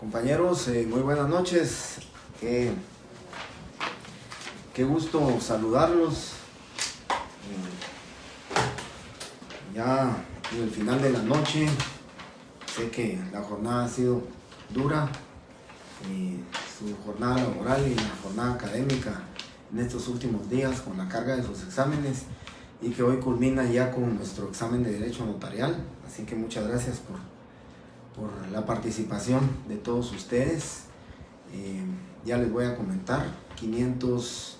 Compañeros, muy buenas noches. Qué gusto saludarlos. Ya en el final de la noche, sé que la jornada ha sido dura, su jornada laboral y la jornada académica en estos últimos días con la carga de sus exámenes, y que hoy culmina ya con nuestro examen de Derecho Notarial. Así que muchas gracias por la participación de todos ustedes. Ya les voy a comentar, 500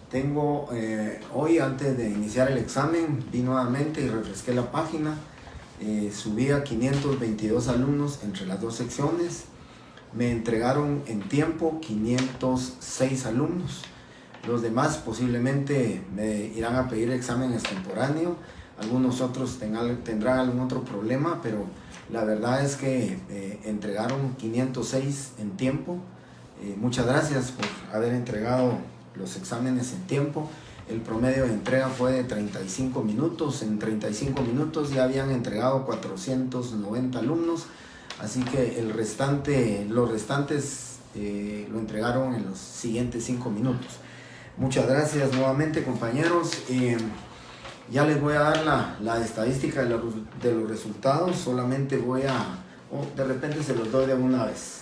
tengo hoy. Antes de iniciar el examen vi nuevamente y refresqué la página. Subí a 522 alumnos entre las dos secciones. Me entregaron en tiempo 506 alumnos. Los demás posiblemente me irán a pedir examen extemporáneo. Algunos otros tendrán algún otro problema, pero la verdad es que entregaron 506 en tiempo. Muchas gracias por haber entregado los exámenes en tiempo. El promedio de entrega fue de 35 minutos. En 35 minutos ya habían entregado 490 alumnos. Así que los restantes lo entregaron en los siguientes 5 minutos. Muchas gracias nuevamente, compañeros. Ya les voy a dar la estadística de los resultados. Solamente de repente se los doy de una vez.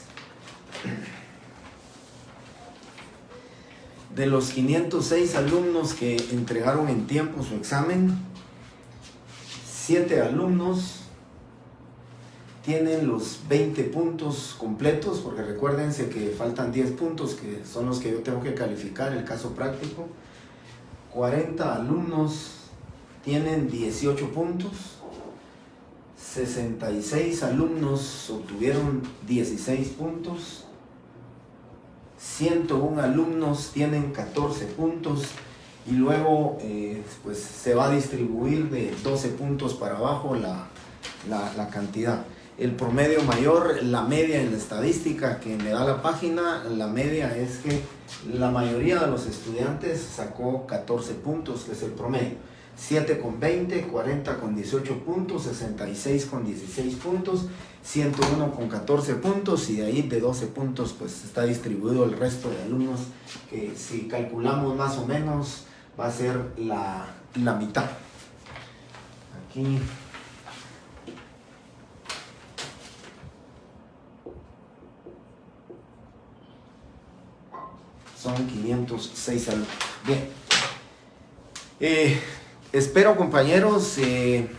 De los 506 alumnos que entregaron en tiempo su examen, 7 alumnos tienen los 20 puntos completos, porque recuérdense que faltan 10 puntos que son los que yo tengo que calificar el caso práctico. 40 alumnos tienen 18 puntos, 66 alumnos obtuvieron 16 puntos, 101 alumnos tienen 14 puntos, y luego pues se va a distribuir de 12 puntos para abajo la cantidad. El promedio mayor, la media en la estadística que me da la página, la media es que la mayoría de los estudiantes sacó 14 puntos, que es el promedio. 7 con 20, 40 con 18 puntos, 66 con 16 puntos, 101 con 14 puntos, y de ahí de 12 puntos pues está distribuido el resto de alumnos, que si calculamos más o menos va a ser la mitad. Aquí son 506 alumnos. Bien. Espero, compañeros, que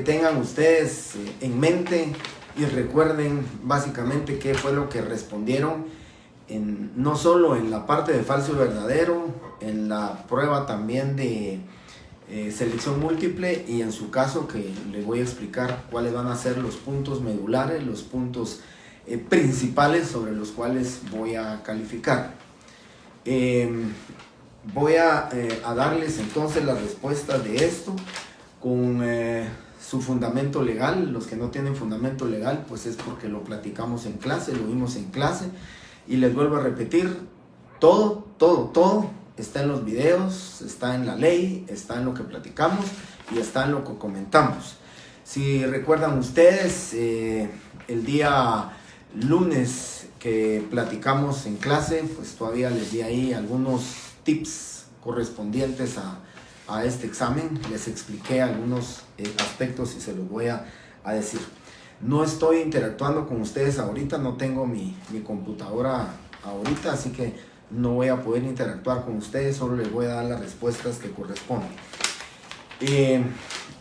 tengan ustedes en mente y recuerden básicamente qué fue lo que respondieron, no solo en la parte de falso y verdadero, en la prueba también de selección múltiple, y en su caso que les voy a explicar cuáles van a ser los puntos medulares, los puntos principales sobre los cuales voy a calificar. Voy a darles entonces las respuestas de esto con su fundamento legal. Los que no tienen fundamento legal pues es porque lo platicamos en clase, lo vimos en clase, y les vuelvo a repetir, todo está en los videos, está en la ley, está en lo que platicamos y está en lo que comentamos. Si recuerdan ustedes, el día lunes que platicamos en clase, pues todavía les di ahí algunos tips correspondientes a este examen. Les expliqué algunos aspectos y se los voy a decir. No estoy interactuando con ustedes ahorita, no tengo mi computadora ahorita, así que no voy a poder interactuar con ustedes, solo les voy a dar las respuestas que corresponden.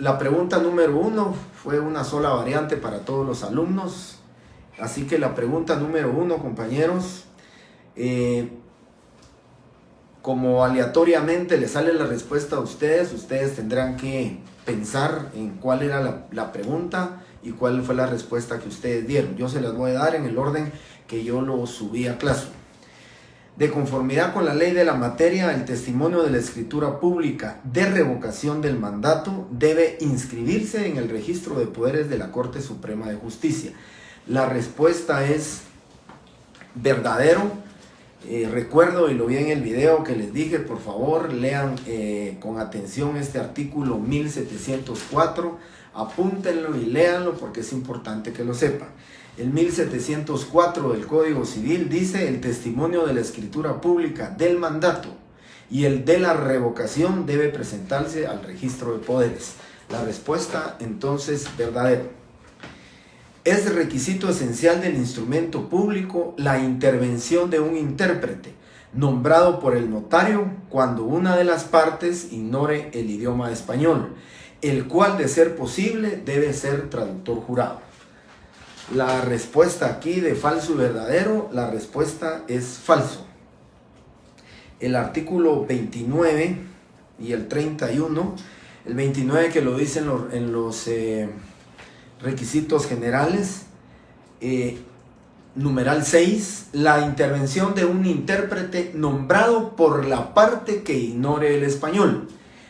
La pregunta número 1 fue una sola variante para todos los alumnos. Así que la pregunta número 1, compañeros, como aleatoriamente les sale la respuesta a ustedes tendrán que pensar en cuál era la pregunta y cuál fue la respuesta que ustedes dieron. Yo se las voy a dar en el orden que yo lo subí a clase. De conformidad con la ley de la materia, el testimonio de la escritura pública de revocación del mandato debe inscribirse en el registro de poderes de la Corte Suprema de Justicia. La respuesta es verdadero. Recuerdo, y lo vi en el video que les dije, por favor lean con atención este artículo 1704, apúntenlo y léanlo porque es importante que lo sepan. El 1704 del Código Civil dice: el testimonio de la escritura pública del mandato y el de la revocación debe presentarse al registro de poderes. La respuesta entonces verdadera. Es requisito esencial del instrumento público la intervención de un intérprete nombrado por el notario cuando una de las partes ignore el idioma español, el cual, de ser posible, debe ser traductor jurado. La respuesta aquí de falso y verdadero, la respuesta es falso. El artículo 29 y el 31, el 29 que lo dicen en los requisitos generales, numeral 6, la intervención de un intérprete nombrado por la parte que ignore el español.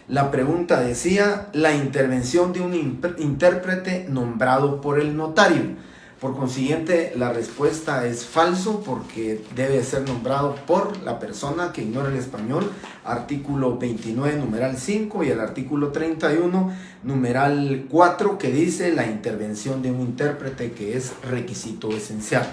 La pregunta decía: la intervención de un intérprete nombrado por el notario. Por consiguiente, la respuesta es falso porque debe ser nombrado por la persona que ignora el español. Artículo 29, numeral 5, y el artículo 31, numeral 4, que dice la intervención de un intérprete, que es requisito esencial.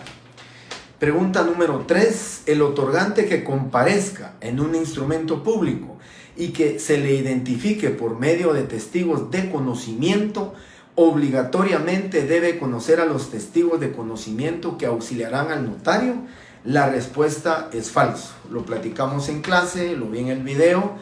Pregunta número 3. El otorgante que comparezca en un instrumento público y que se le identifique por medio de testigos de conocimiento, obligatoriamente debe conocer a los testigos de conocimiento que auxiliarán al notario. La respuesta es falso. Lo platicamos en clase, lo vi en el video.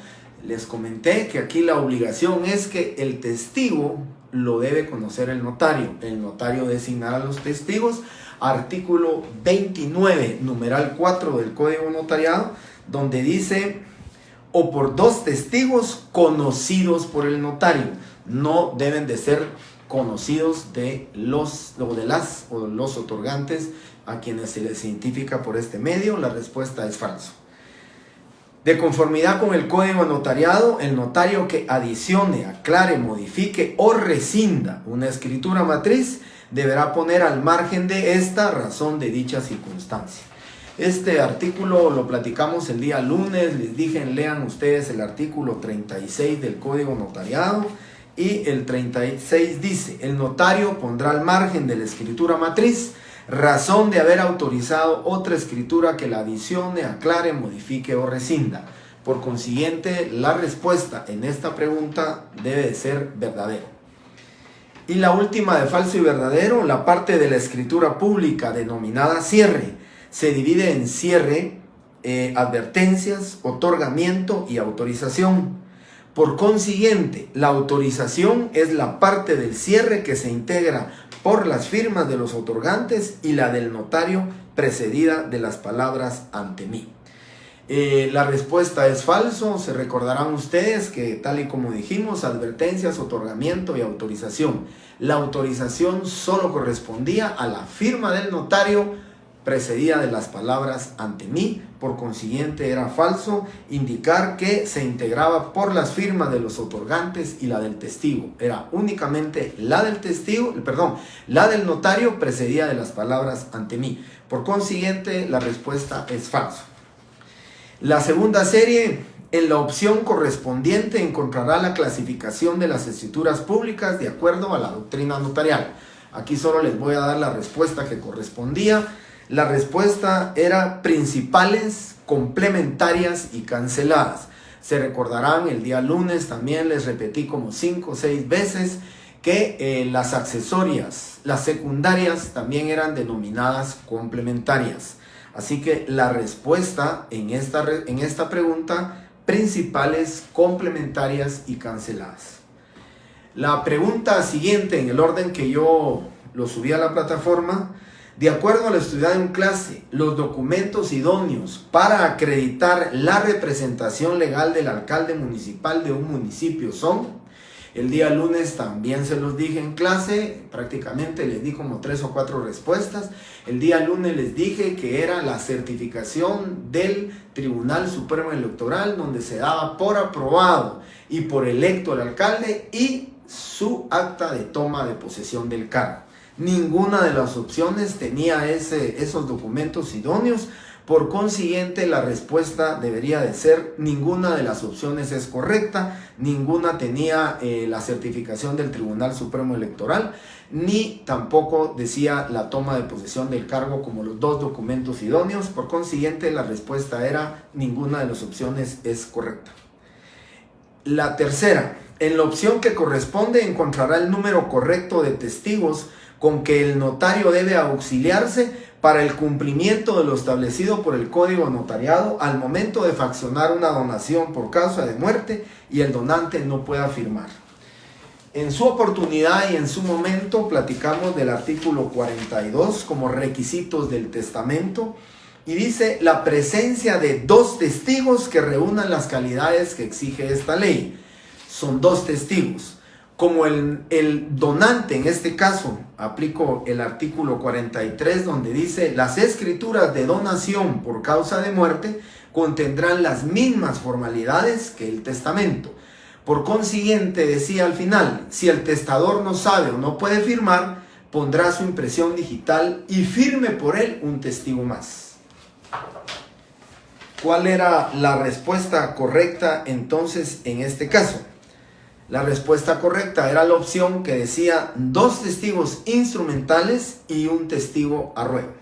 Les comenté que aquí la obligación es que el testigo lo debe conocer el notario. El notario designará a los testigos. Artículo 29, numeral 4 del Código Notariado, donde dice: o por dos testigos conocidos por el notario. No deben de ser conocidos de los otorgantes a quienes se les identifica por este medio. La respuesta es falso. De conformidad con el Código Notariado, el notario que adicione, aclare, modifique o rescinda una escritura matriz deberá poner al margen de esta razón de dicha circunstancia. Este artículo lo platicamos el día lunes. Les dije, lean ustedes el artículo 36 del Código Notariado. Y el 36 dice: el notario pondrá al margen de la escritura matriz razón de haber autorizado otra escritura que la adicione, aclare, modifique o rescinda. Por consiguiente, la respuesta en esta pregunta debe de ser verdadera. Y la última de falso y verdadero, la parte de la escritura pública denominada cierre se divide en cierre, advertencias, otorgamiento y autorización. Por consiguiente, la autorización es la parte del cierre que se integra por las firmas de los otorgantes y la del notario precedida de las palabras ante mí. La respuesta es falso. Se recordarán ustedes que, tal y como dijimos, advertencias, otorgamiento y autorización. La autorización solo correspondía a la firma del notario precedida de las palabras ante mí. Por consiguiente, era falso indicar que se integraba por las firmas de los otorgantes y la del testigo. Era únicamente la del testigo, la del notario precedida de las palabras ante mí. Por consiguiente, la respuesta es falso. La segunda serie, en la opción correspondiente encontrará la clasificación de las escrituras públicas de acuerdo a la doctrina notarial. Aquí solo les voy a dar la respuesta que correspondía. La respuesta era principales, complementarias y canceladas. Se recordarán, el día lunes también les repetí como 5 o 6 veces que las accesorias, las secundarias, también eran denominadas complementarias. Así que la respuesta en esta pregunta: principales, complementarias y canceladas. La pregunta siguiente, en el orden que yo lo subí a la plataforma: de acuerdo a lo estudiado en clase, los documentos idóneos para acreditar la representación legal del alcalde municipal de un municipio son. El día lunes también se los dije en clase, prácticamente les di como 3 o 4 respuestas. El día lunes les dije que era la certificación del Tribunal Supremo Electoral, donde se daba por aprobado y por electo el alcalde y su acta de toma de posesión del cargo. Ninguna de las opciones tenía esos documentos idóneos, Por consiguiente, la respuesta debería de ser: ninguna de las opciones es correcta, ninguna tenía la certificación del Tribunal Supremo Electoral, ni tampoco decía la toma de posesión del cargo como los dos documentos idóneos. Por consiguiente, la respuesta era: ninguna de las opciones es correcta. La tercera: en la opción que corresponde encontrará el número correcto de testigos con que el notario debe auxiliarse para el cumplimiento de lo establecido por el Código Notariado al momento de fraccionar una donación por causa de muerte y el donante no pueda firmar. En su oportunidad y en su momento platicamos del artículo 42 como requisitos del testamento, y dice: la presencia de 2 testigos que reúnan las calidades que exige esta ley. Son 2 testigos. Como el donante, en este caso, aplico el artículo 43, donde dice: las escrituras de donación por causa de muerte contendrán las mismas formalidades que el testamento. Por consiguiente, decía al final, si el testador no sabe o no puede firmar, pondrá su impresión digital y firme por él un testigo más. ¿Cuál era la respuesta correcta entonces en este caso? La respuesta correcta era la opción que decía 2 testigos instrumentales y un testigo a ruego.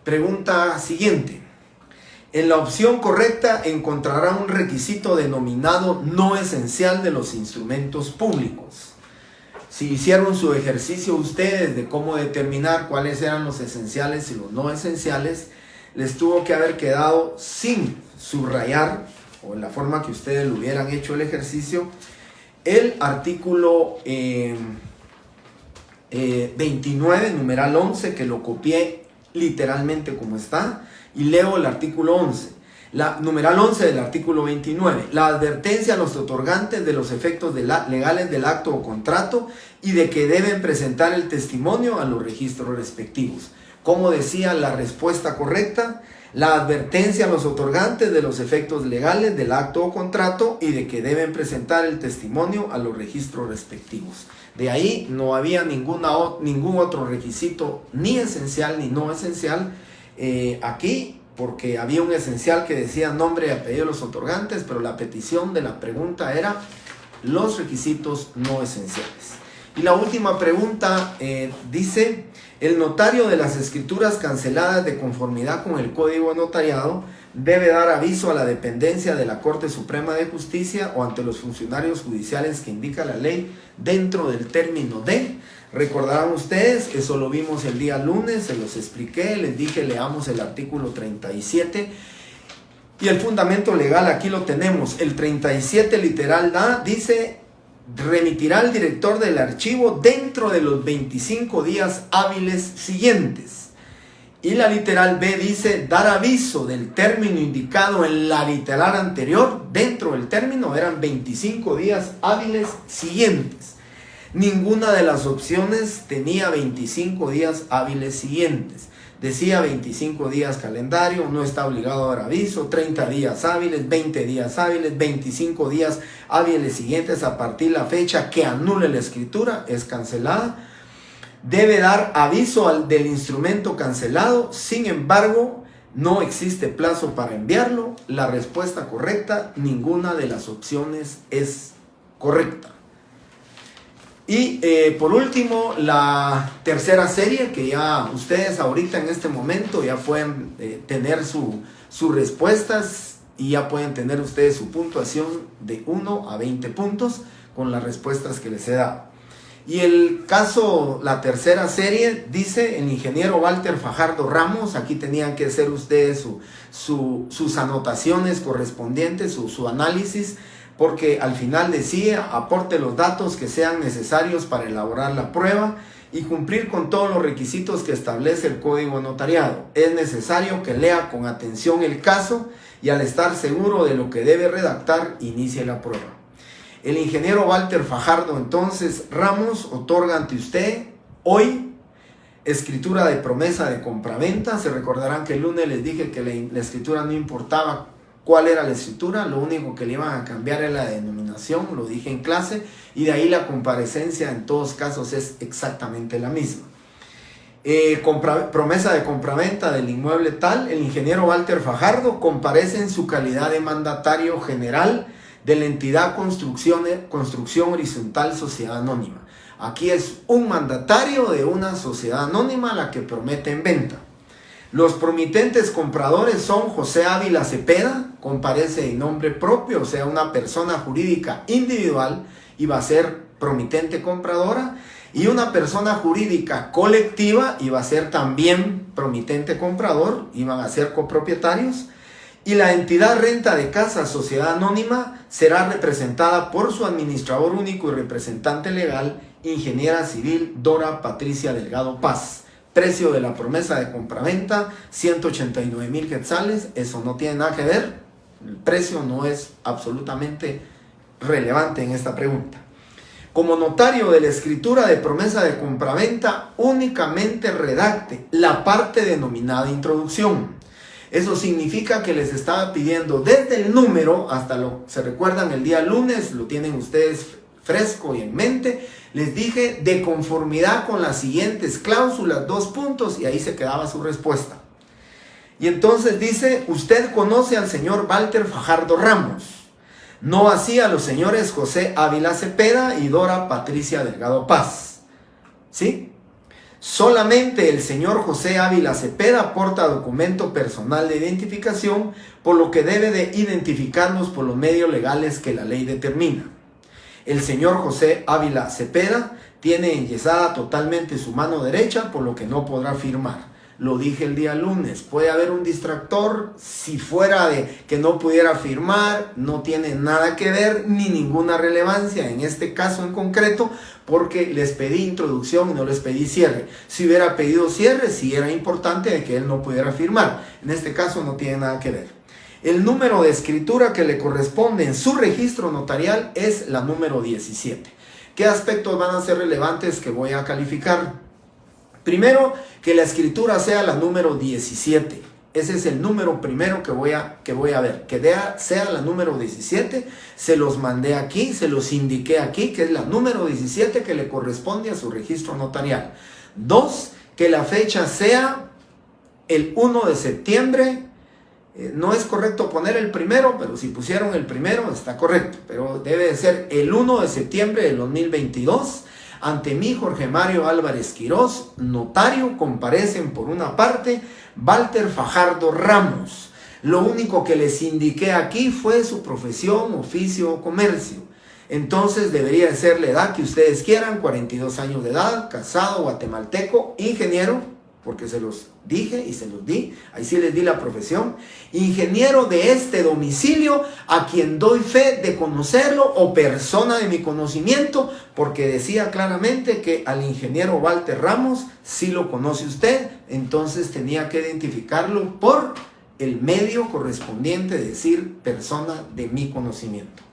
Pregunta siguiente. En la opción correcta encontrará un requisito denominado no esencial de los instrumentos públicos. Si hicieron su ejercicio ustedes de cómo determinar cuáles eran los esenciales y los no esenciales, les tuvo que haber quedado sin subrayar, o en la forma que ustedes lo hubieran hecho el ejercicio, el artículo 29, numeral 11, que lo copié literalmente como está, y leo el artículo 11. Numeral 11 del artículo 29. La advertencia a los otorgantes de los efectos legales del acto o contrato y de que deben presentar el testimonio a los registros respectivos. Como decía la respuesta correcta: la advertencia a los otorgantes de los efectos legales del acto o contrato y de que deben presentar el testimonio a los registros respectivos. De ahí no había ningún otro requisito, ni esencial ni no esencial, aquí, porque había un esencial que decía nombre y apellido de los otorgantes, pero la petición de la pregunta era los requisitos no esenciales. Y la última pregunta dice: el notario de las escrituras canceladas de conformidad con el Código Notariado debe dar aviso a la dependencia de la Corte Suprema de Justicia o ante los funcionarios judiciales que indica la ley dentro del término de. Recordarán ustedes, eso lo vimos el día lunes, se los expliqué, les dije leamos el artículo 37 y el fundamento legal aquí lo tenemos. El 37 literal A dice: remitirá al director del archivo dentro de los 25 días hábiles siguientes. Y la literal B dice: dar aviso del término indicado en la literal anterior dentro del término, eran 25 días hábiles siguientes. Ninguna de las opciones tenía 25 días hábiles siguientes. Decía 25 días calendario, no está obligado a dar aviso, 30 días hábiles, 20 días hábiles, 25 días hábiles siguientes a partir de la fecha que anule la escritura, es cancelada. Debe dar aviso del instrumento cancelado, sin embargo, no existe plazo para enviarlo. La respuesta correcta, ninguna de las opciones es correcta. Y por último, la tercera serie, que ya ustedes ahorita en este momento ya pueden tener sus respuestas y ya pueden tener ustedes su puntuación de 1 a 20 puntos con las respuestas que les he dado. Y el caso, la tercera serie, dice el ingeniero Walter Fajardo Ramos. Aquí tenían que hacer ustedes sus anotaciones correspondientes, su análisis, porque al final decía: aporte los datos que sean necesarios para elaborar la prueba y cumplir con todos los requisitos que establece el Código Notariado. Es necesario que lea con atención el caso y, al estar seguro de lo que debe redactar, inicie la prueba. El ingeniero Walter Fajardo entonces Ramos otorga ante usted hoy escritura de promesa de compraventa. Se recordarán que el lunes les dije que la escritura no importaba cuál era la escritura, lo único que le iban a cambiar era la denominación, lo dije en clase, y de ahí la comparecencia en todos casos es exactamente la misma. Promesa de compraventa del inmueble tal, el ingeniero Walter Fajardo comparece en su calidad de mandatario general de la entidad Construcción Horizontal Sociedad Anónima. Aquí es un mandatario de una sociedad anónima a la que promete en venta. Los promitentes compradores son José Ávila Cepeda, comparece en nombre propio, o sea, una persona jurídica individual y va a ser promitente compradora, y una persona jurídica colectiva y va a ser también promitente comprador y van a ser copropietarios. Y la entidad Renta de Casa Sociedad Anónima será representada por su administrador único y representante legal, ingeniera civil Dora Patricia Delgado Paz. Precio de la promesa de compraventa, 189,000 quetzales. Eso no tiene nada que ver. El precio no es absolutamente relevante en esta pregunta. Como notario de la escritura de promesa de compraventa, únicamente redacte la parte denominada introducción. Eso significa que les estaba pidiendo desde el número hasta se recuerdan el día lunes, lo tienen ustedes fresco y en mente, les dije de conformidad con las siguientes cláusulas, 2 puntos, y ahí se quedaba su respuesta. Y entonces dice, usted conoce al señor Walter Fajardo Ramos, no así a los señores José Ávila Cepeda y Dora Patricia Delgado Paz. ¿Sí? Solamente el señor José Ávila Cepeda aporta documento personal de identificación, por lo que debe de identificarnos por los medios legales que la ley determina. El señor José Ávila Cepeda tiene enyesada totalmente su mano derecha, por lo que no podrá firmar. Lo dije el día lunes, puede haber un distractor, si fuera de que no pudiera firmar, no tiene nada que ver ni ninguna relevancia en este caso en concreto, porque les pedí introducción y no les pedí cierre. Si hubiera pedido cierre, sí era importante de que él no pudiera firmar. En este caso no tiene nada que ver. El número de escritura que le corresponde en su registro notarial es la número 17. ¿Qué aspectos van a ser relevantes que voy a calificar? Primero, que la escritura sea la número 17. Ese es el número primero que voy a ver. Que sea la número 17. Se los mandé aquí, se los indiqué aquí, que es la número 17 que le corresponde a su registro notarial. 2, que la fecha sea el 1 de septiembre. No es correcto poner el primero, pero si pusieron el primero está correcto. Pero debe de ser el 1 de septiembre del 2022. Ante mí, Jorge Mario Álvarez Quirós, notario, comparecen por una parte Walter Fajardo Ramos. Lo único que les indiqué aquí fue su profesión, oficio o comercio. Entonces debería de ser la edad que ustedes quieran, 42 años de edad, casado, guatemalteco, ingeniero, porque se los dije y se los di, ahí sí les di la profesión, ingeniero de este domicilio, a quien doy fe de conocerlo o persona de mi conocimiento, porque decía claramente que al ingeniero Walter Ramos sí lo conoce usted, entonces tenía que identificarlo por el medio correspondiente, decir persona de mi conocimiento.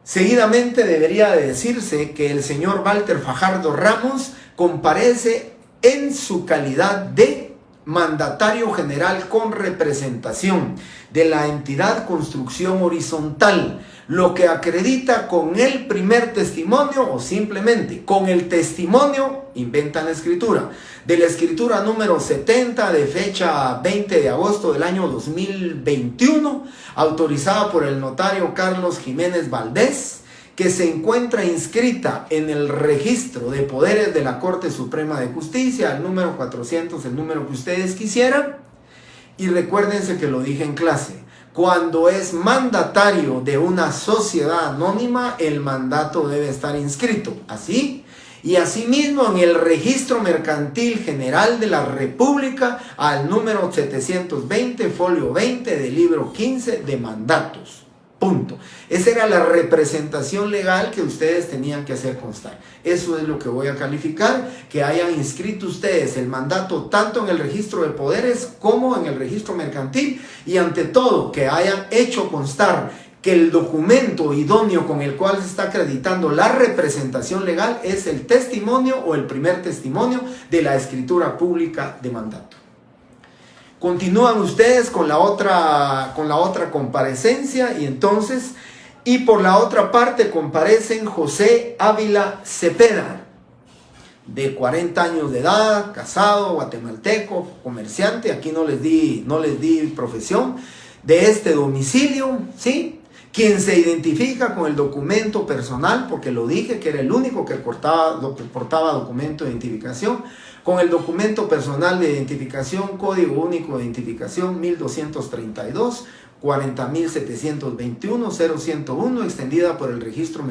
Seguidamente debería de decirse que el señor Walter Fajardo Ramos comparece en su calidad de mandatario general con representación de la entidad Construcción Horizontal, lo que acredita con el primer testimonio o simplemente con el testimonio, inventan la escritura, de la escritura número 70 de fecha 20 de agosto del año 2021, autorizada por el notario Carlos Jiménez Valdés, que se encuentra inscrita en el registro de poderes de la Corte Suprema de Justicia, el número 400, el número que ustedes quisieran. Y recuérdense que lo dije en clase, cuando es mandatario de una sociedad anónima, el mandato debe estar inscrito, así. Y asimismo en el Registro Mercantil General de la República, al número 720, folio 20 del libro 15 de mandatos. Punto. Esa era la representación legal que ustedes tenían que hacer constar. Eso es lo que voy a calificar, que hayan inscrito ustedes el mandato tanto en el registro de poderes como en el registro mercantil, y ante todo que hayan hecho constar que el documento idóneo con el cual se está acreditando la representación legal es el testimonio o el primer testimonio de la escritura pública de mandato. Continúan ustedes con la otra comparecencia, y entonces, y por la otra parte comparecen José Ávila Cepeda. de 40 años de edad, casado, guatemalteco, comerciante, aquí no les di profesión, de este domicilio, ¿sí? Quien se identifica con el documento personal, porque lo dije que era el único que portaba documento de identificación, con el documento personal de identificación, código único de identificación 1232, 40.721-0101, extendida por el registro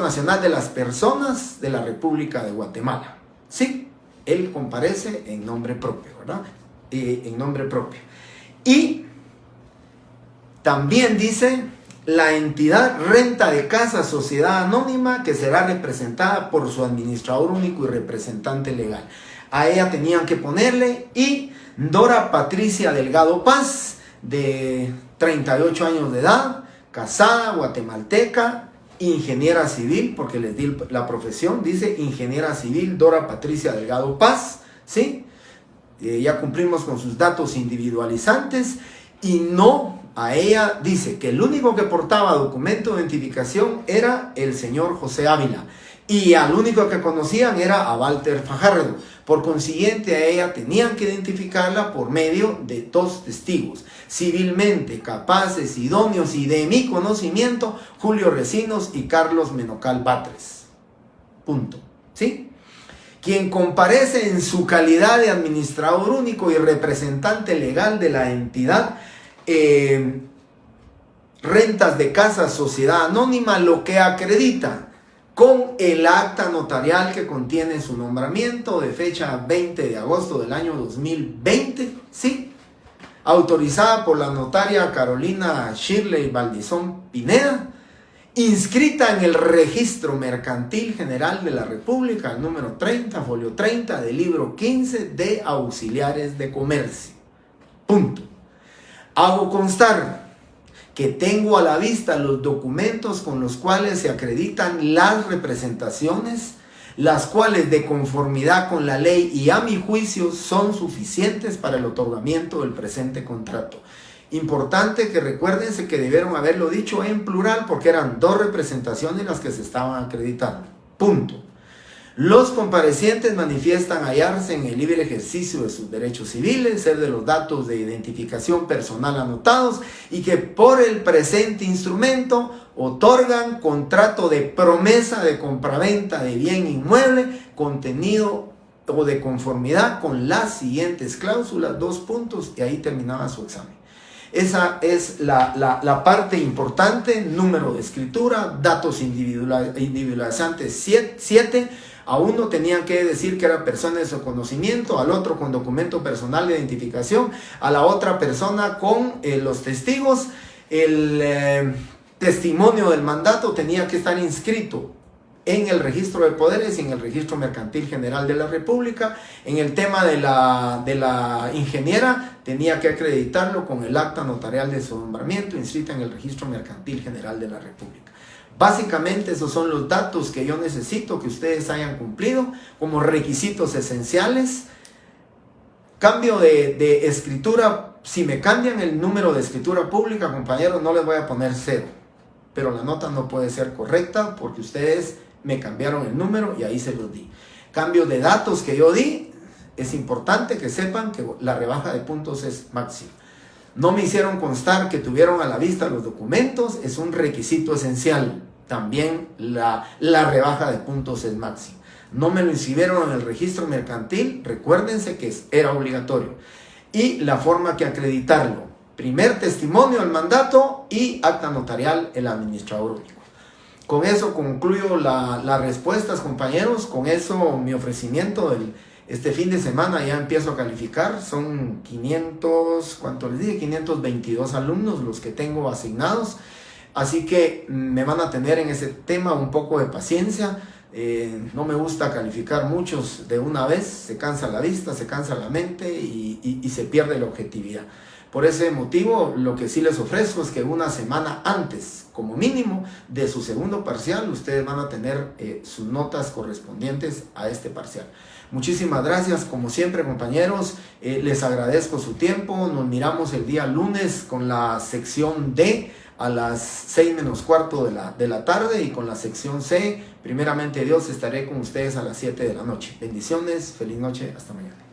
nacional de las personas de la República de Guatemala. Sí, él comparece en nombre propio, ¿verdad? En nombre propio. Y también dice la entidad Renta de Casa Sociedad Anónima, que será representada por su administrador único y representante legal. A ella tenían que ponerle y Dora Patricia Delgado Paz, de 38 años de edad, casada, guatemalteca, ingeniera civil, porque les di la profesión, dice ingeniera civil Dora Patricia Delgado Paz, ¿sí? Ya cumplimos con sus datos individualizantes y no, a ella dice que el único que portaba documento de identificación era el señor José Ávila y al único que conocían era a Walter Fajardo. Por consiguiente, a ella tenían que identificarla por medio de 2 testigos, civilmente capaces, idóneos y de mi conocimiento, Julio Recinos y Carlos Menocal Batres. Punto. ¿Sí? Quien comparece en su calidad de administrador único y representante legal de la entidad Rentas de Casa Sociedad Anónima, lo que acredita con el acta notarial que contiene su nombramiento de fecha 20 de agosto del año 2020, ¿sí? Autorizada por la notaria Carolina Shirley Valdizón Pineda, inscrita en el Registro Mercantil General de la República, el número 30, folio 30 del libro 15 de Auxiliares de Comercio. Punto. Hago constar que tengo a la vista los documentos con los cuales se acreditan las representaciones, las cuales de conformidad con la ley y a mi juicio son suficientes para el otorgamiento del presente contrato. Importante que recuérdense que debieron haberlo dicho en plural porque eran 2 representaciones las que se estaban acreditando. Punto. Los comparecientes manifiestan hallarse en el libre ejercicio de sus derechos civiles, ser de los datos de identificación personal anotados y que por el presente instrumento otorgan contrato de promesa de compraventa de bien inmueble contenido o de conformidad con las siguientes cláusulas, 2 puntos, y ahí terminaba su examen. Esa es la parte importante, número de escritura, datos individualizantes 7. A uno tenían que decir que era persona de su conocimiento, al otro con documento personal de identificación, a la otra persona con los testigos. El testimonio del mandato tenía que estar inscrito en el registro de poderes y en el registro mercantil general de la República. En el tema de la ingeniera tenía que acreditarlo con el acta notarial de su nombramiento inscrita en el registro mercantil general de la República. Básicamente esos son los datos que yo necesito que ustedes hayan cumplido como requisitos esenciales. Cambio de escritura, si me cambian el número de escritura pública, compañeros, no les voy a poner 0. Pero la nota no puede ser correcta porque ustedes me cambiaron el número y ahí se los di. Cambio de datos que yo di, es importante que sepan que la rebaja de puntos es máxima. No me hicieron constar que tuvieron a la vista los documentos, es un requisito esencial. También la rebaja de puntos es máxima. No me lo inscribieron en el registro mercantil, recuérdense que era obligatorio. Y la forma que acreditarlo: primer testimonio, el mandato, y acta notarial, el administrador único. Con eso concluyo las respuestas, compañeros. Con eso mi ofrecimiento este fin de semana ya empiezo a calificar. Son 522 alumnos los que tengo asignados. Así que me van a tener en ese tema un poco de paciencia. No me gusta calificar muchos de una vez. Se cansa la vista, se cansa la mente y se pierde la objetividad. Por ese motivo, lo que sí les ofrezco es que una semana antes, como mínimo, de su segundo parcial, ustedes van a tener sus notas correspondientes a este parcial. Muchísimas gracias, como siempre, compañeros. Les agradezco su tiempo. Nos miramos el día lunes con la sección D. a las 6 menos cuarto de la tarde, y con la sección C, primeramente Dios, estaré con ustedes a las 7 de la noche. Bendiciones, feliz noche, hasta mañana.